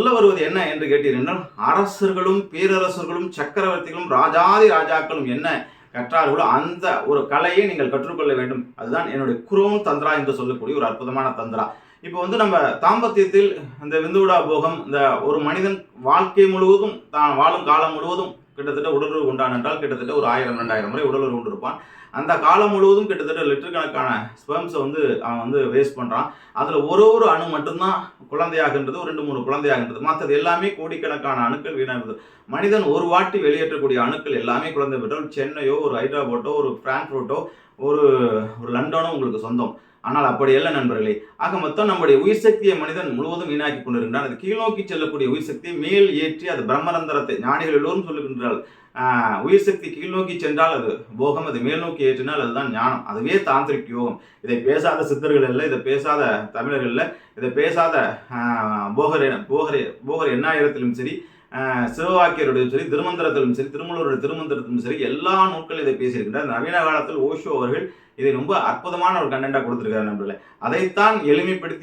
சொல்ல வருவது என்ன என்று கேட்டீர்கள், அரசர்களும் பேரரசர்களும் சக்கரவர்த்திகளும் ராஜாதி ராஜாக்களும் என்ன கற்றார்களோ அந்த ஒரு கலையை நீங்கள் கற்றுக்கொள்ள வேண்டும். அதுதான் என்னுடைய குரோன் தந்திரா என்று சொல்லக்கூடிய ஒரு அற்புதமான தந்திரா. இப்போ நம்ம தாம்பத்தியத்தில் இந்த விந்துவிடா போகம், இந்த ஒரு மனிதன் வாழ்க்கை முழுவதும் தான் வாழும் காலம் முழுவதும் கிட்டத்தட்ட உடலுறவு கொண்டான் என்றால் கிட்டத்தட்ட ஒரு 1000-2000 முறை உடலுறவு கொண்டிருப்பான். அந்த காலம் முழுவதும் கிட்டத்தட்ட லிட்டர் கணக்கான ஸ்பெர்ம்ஸை அவன் வேஸ்ட் பண்ணுறான். அதில் ஒரு அணு மட்டும்தான் குழந்தையாகின்றது, ஒரு 2-3 குழந்தையாகின்றது. மற்றது எல்லாமே கோடிக்கணக்கான அணுக்கள் வீணாகுது. மனிதன் ஒரு வாட்டி வெளியேற்றக்கூடிய அணுக்கள் எல்லாமே குழந்தை பெற்றால் சென்னையோ, ஒரு ஹைதராபாத்தோ, ஒரு பிராங்க்ஃபர்ட்டோ, ஒரு லண்டனோ உங்களுக்கு சொந்தம். ஆனால் அப்படி அல்ல நண்பர்களே. ஆக மொத்தம் நம்முடைய உயிர் சக்தியை மனிதன் முழுவதும் வீணாக்கி கொண்டிருக்கிறான். அது கீழ்நோக்கி செல்லக்கூடிய உயிர் சக்தியை மேல் ஏற்றி அது பிரம்மரந்திரத்தை ஞானிகள் எல்லோரும் சொல்லுகின்றால், உயிர் சக்தி கீழ்நோக்கி சென்றால் அது போகம், அது மேல் நோக்கி ஏற்றினால் அதுதான் ஞானம். அதுவே தாந்திரிக் யோகம். இதை பேசாத சித்தர்கள் இல்லை, இதை பேசாத தமிழர்கள் இல்லை, இதை பேசாத போகர் எண்ணாயிரத்திலும் சரி, சிவவாக்கியருடையும் சரி, திருமந்திரத்திலும் சரி, திருமூலருடைய திருமந்திரத்திலும் சரி, எல்லா நூட்களும் இதை பேசியிருக்கின்றார். நவீன காலத்தில் ஓஷோ அவர்கள் இதை ரொம்ப அற்புதமான ஒரு கண்டென்ட்டாக கொடுத்திருக்காரு நண்பர்களே. அதைத்தான் எளிமைப்படுத்தி